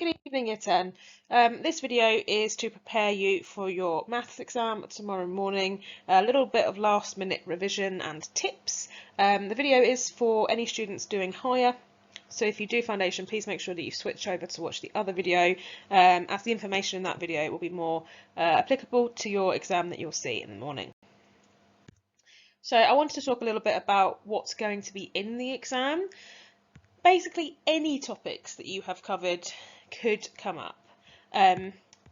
Good evening, Year 10. This video is to prepare you for your maths exam tomorrow morning. A little bit of last minute revision and tips. The video is for any students doing higher. So if you do foundation, please make sure that you switch over to watch the other video, as the information in that video will be more applicable to your exam that you'll see in the morning. So I wanted to talk a little bit about what's going to be in the exam. Basically, any topics that you have covered could come up.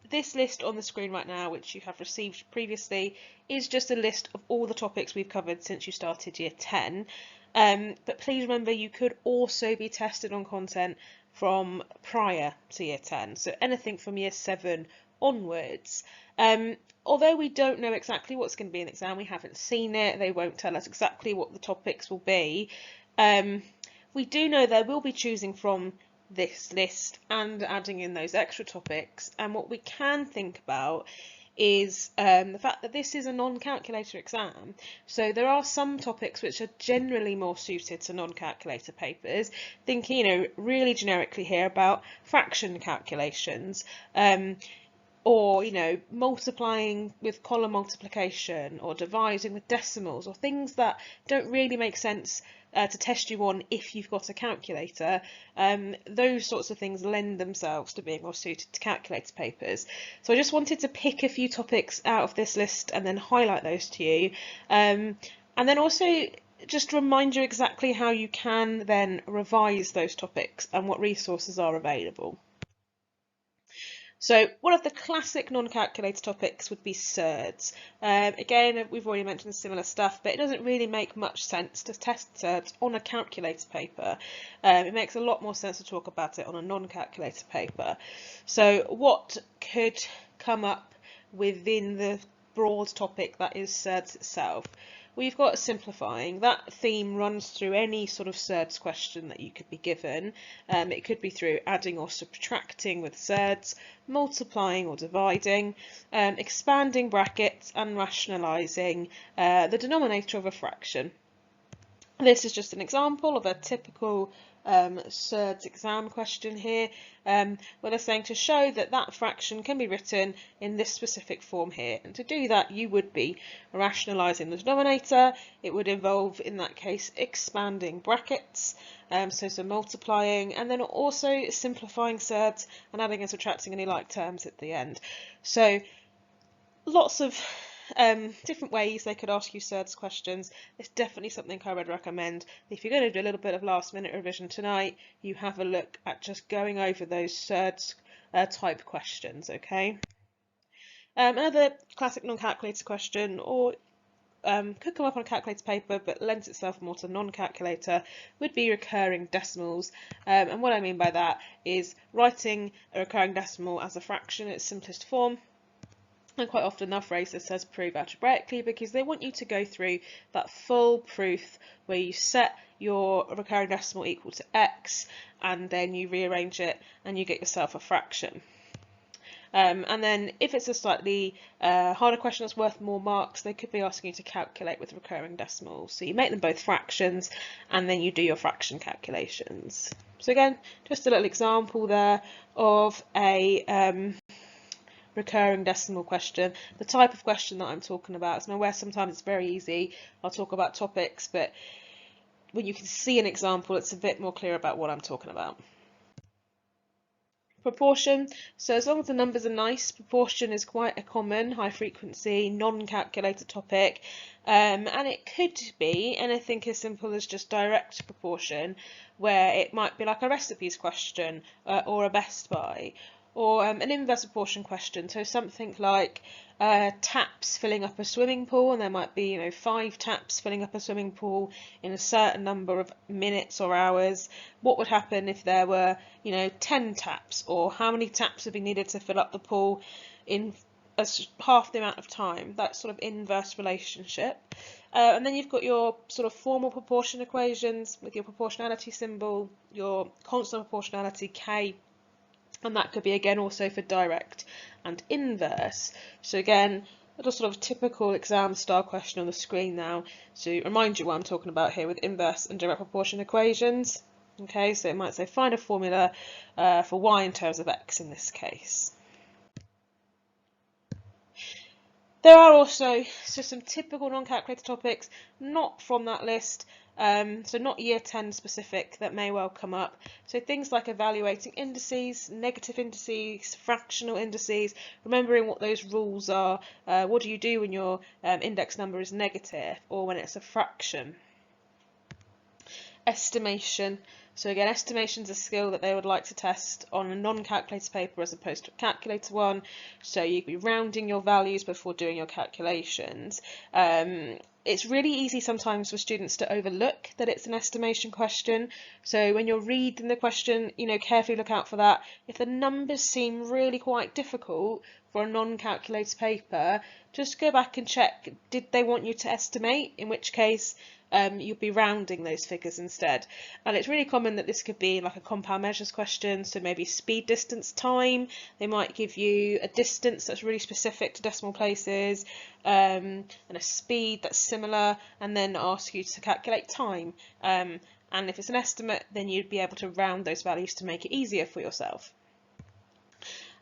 This list on the screen right now, which you have received previously, is just a list of all the topics we've covered since you started Year 10. But please remember, you could also be tested on content from prior to Year 10, so anything from Year 7 onwards. Although we don't know exactly what's going to be in the exam, we haven't seen it, they won't tell us exactly what the topics will be. We do know they will be choosing from this list and adding in those extra topics, and what we can think about is the fact that this is a non-calculator exam, so there are some topics which are generally more suited to non-calculator papers. Thinking, really generically here about fraction calculations, or multiplying with column multiplication, or dividing with decimals, or things that don't really make sense to test you on if you've got a calculator. Those sorts of things lend themselves to being more suited to calculator papers. So I just wanted to pick a few topics out of this list and then highlight those to you, and then also just remind you exactly how you can then revise those topics and what resources are available. So one of the classic non-calculator topics would be surds. Again, we've already mentioned similar stuff, but it doesn't really make much sense to test surds on a calculator paper. It makes a lot more sense to talk about it on a non-calculator paper. So what could come up within the broad topic that is surds itself? We've got simplifying. That theme runs through any sort of surds question that you could be given. It could be through adding or subtracting with surds, multiplying or dividing, expanding brackets, and rationalising the denominator of a fraction. This is just an example of a typical surds exam question here, where they're saying to show that that fraction can be written in this specific form here, and to do that you would be rationalising the denominator. It would involve, in that case, expanding brackets, so multiplying, and then also simplifying surds and adding and subtracting any like terms at the end. So lots of different ways they could ask you surds questions. It's definitely something I would recommend. If you're going to do a little bit of last minute revision tonight, you have a look at just going over those surds type questions, okay? Another classic non-calculator question, or could come up on a calculator paper but lends itself more to non-calculator, would be recurring decimals. And what I mean by that is writing a recurring decimal as a fraction in its simplest form. And quite often they'll phrase this as prove algebraically, because they want you to go through that full proof where you set your recurring decimal equal to x and then you rearrange it and you get yourself a fraction. And then if it's a slightly harder question that's worth more marks, they could be asking you to calculate with recurring decimals. So you make them both fractions and then you do your fraction calculations. So again, just a little example there of a recurring decimal question. The type of question that I'm talking about, so I'm aware sometimes it's very easy, I'll talk about topics, but when you can see an example it's a bit more clear about what I'm talking about. Proportion, so as long as the numbers are nice, proportion is quite a common high frequency non-calculator topic, and it could be anything as simple as just direct proportion, where it might be like a recipes question or a best buy, or an inverse proportion question, so something like taps filling up a swimming pool, and there might be 5 taps filling up a swimming pool in a certain number of minutes or hours. What would happen if there were 10 taps, or how many taps would be needed to fill up the pool in half the amount of time? That sort of inverse relationship. And then you've got your sort of formal proportion equations with your proportionality symbol, your constant proportionality k, and that could be again also for direct and inverse. So again, a little sort of typical exam style question on the screen now to remind you what I'm talking about here with inverse and direct proportion equations. Okay, so it might say find a formula for y in terms of x in this case. There are also some typical non-calculator topics, not from that list, so not year 10 specific, that may well come up. So things like evaluating indices, negative indices, fractional indices, remembering what those rules are. What do you do when your index number is negative or when it's a fraction? Estimation. So again, estimation is a skill that they would like to test on a non-calculator paper as opposed to a calculator one. So you'd be rounding your values before doing your calculations. It's really easy sometimes for students to overlook that it's an estimation question. So when you're reading the question, carefully look out for that. If the numbers seem really quite difficult for a non-calculator paper, just go back and check, did they want you to estimate? In which case, you'll be rounding those figures instead. And it's really common that this could be like a compound measures question, so maybe speed, distance, time. They might give you a distance that's really specific to decimal places, and a speed that's similar, and then ask you to calculate time. And if it's an estimate, then you'd be able to round those values to make it easier for yourself.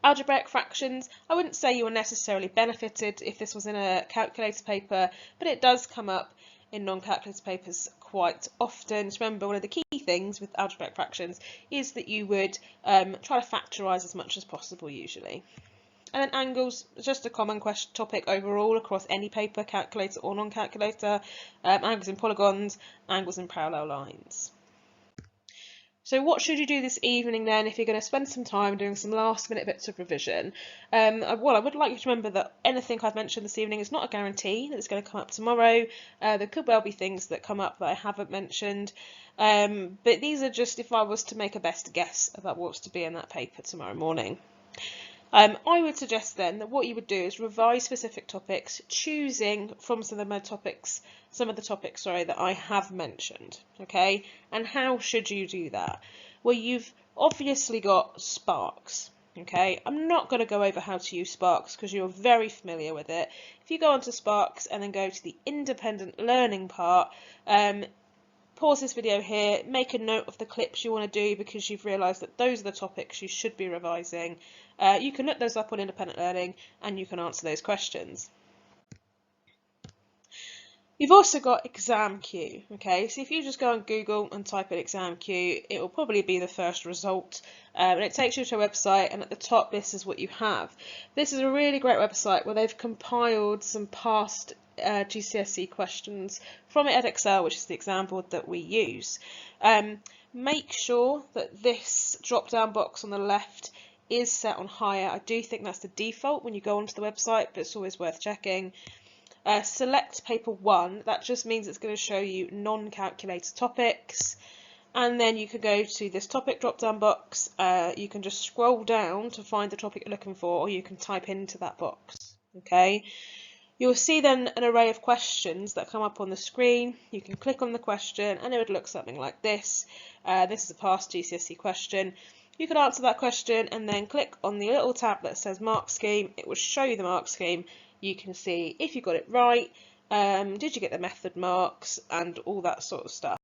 Algebraic fractions, I wouldn't say you were necessarily benefited if this was in a calculator paper, but it does come up in non-calculator papers quite often. Just remember, one of the key things with algebraic fractions is that you would try to factorise as much as possible usually. And then angles, just a common topic overall across any paper, calculator or non-calculator. Angles in polygons, angles in parallel lines. So what should you do this evening then if you're going to spend some time doing some last minute bits of revision? Well, I would like you to remember that anything I've mentioned this evening is not a guarantee that it's going to come up tomorrow. There could well be things that come up that I haven't mentioned, but these are just if I was to make a best guess about what's to be in that paper tomorrow morning. I would suggest then that what you would do is revise specific topics, choosing from some of the topics that I have mentioned. Okay, and how should you do that? Well, you've obviously got Sparks. Okay, I'm not going to go over how to use Sparks because you're very familiar with it. If you go onto Sparks and then go to the independent learning part, pause this video here, make a note of the clips you want to do because you've realised that those are the topics you should be revising. You can look those up on independent learning and you can answer those questions. You've also got exam queue. Okay, so if you just go on Google and type in exam queue, it will probably be the first result, and it takes you to a website, and at the top this is what you have. This is a really great website where they've compiled some past GCSE questions from edXL, which is the exam board that we use. Make sure that this drop down box on the left is set on higher. I do think that's the default when you go onto the website, but it's always worth checking. Select paper 1, that just means it's going to show you non-calculator topics, and then you can go to this topic drop down box. You can just scroll down to find the topic you're looking for, or you can type into that box. Okay, you'll see then an array of questions that come up on the screen. You can click on the question and it would look something like this. This is a past GCSE question. You can answer that question and then click on the little tab that says mark scheme. It will show you the mark scheme. You can see if you got it right, did you get the method marks, and all that sort of stuff.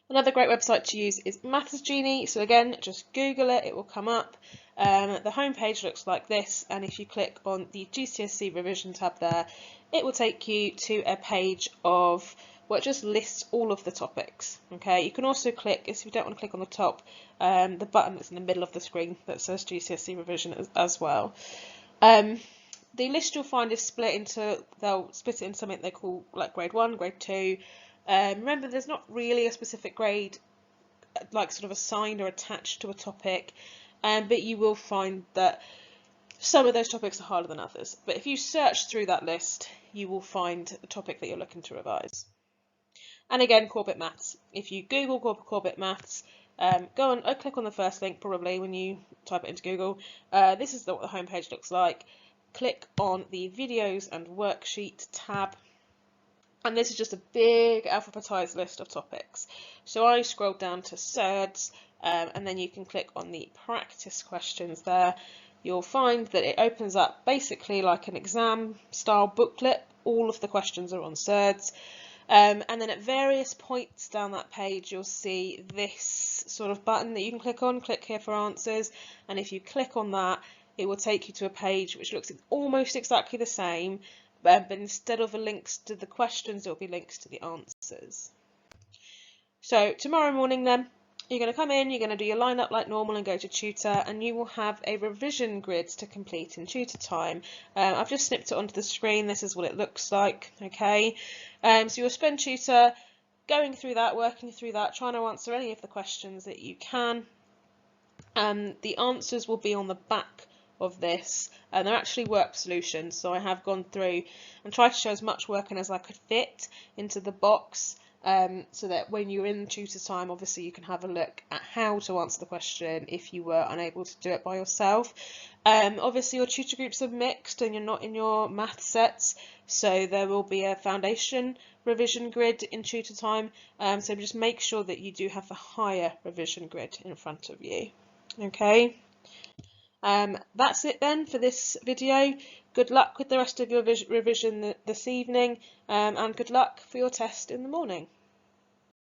Another great website to use is Maths Genie. So again, just Google it, it will come up. The home page looks like this, and if you click on the GCSE revision tab there, it will take you to a page of where it just lists all of the topics. Okay, you can also click, if you don't want to click on the top, the button that's in the middle of the screen that says GCSE revision as well. The list you'll find is they'll split it into something they call like grade 1, grade 2. Remember, there's not really a specific grade like sort of assigned or attached to a topic, but you will find that some of those topics are harder than others. But if you search through that list, you will find the topic that you're looking to revise. And again, Core Bit Maths. If you Google Core Bit Maths, go on, click on the first link probably when you type it into Google. This is what the homepage looks like. Click on the videos and worksheet tab, and this is just a big alphabetized list of topics. So I scrolled down to SERDS, and then you can click on the practice questions there. You'll find that it opens up basically like an exam style booklet. All of the questions are on SERDS. And then at various points down that page, you'll see this sort of button that you can click here for answers. And if you click on that, it will take you to a page which looks almost exactly the same, but instead of the links to the questions, it will be links to the answers. So tomorrow morning then, you're going to come in, you're going to do your line up like normal and go to tutor, and you will have a revision grid to complete in tutor time. I've just snipped it onto the screen. This is what it looks like. Okay, so you'll spend tutor going through that, working through that, trying to answer any of the questions that you can. The answers will be on the back of this, and they're actually work solutions. So I have gone through and tried to show as much working as I could fit into the box. So that when you're in tutor time, obviously you can have a look at how to answer the question if you were unable to do it by yourself. Obviously your tutor groups are mixed and you're not in your math sets, so there will be a foundation revision grid in tutor time, so just make sure that you do have the higher revision grid in front of you. Okay, that's it then for this video. Good luck with the rest of your revision this evening, and good luck for your test in the morning.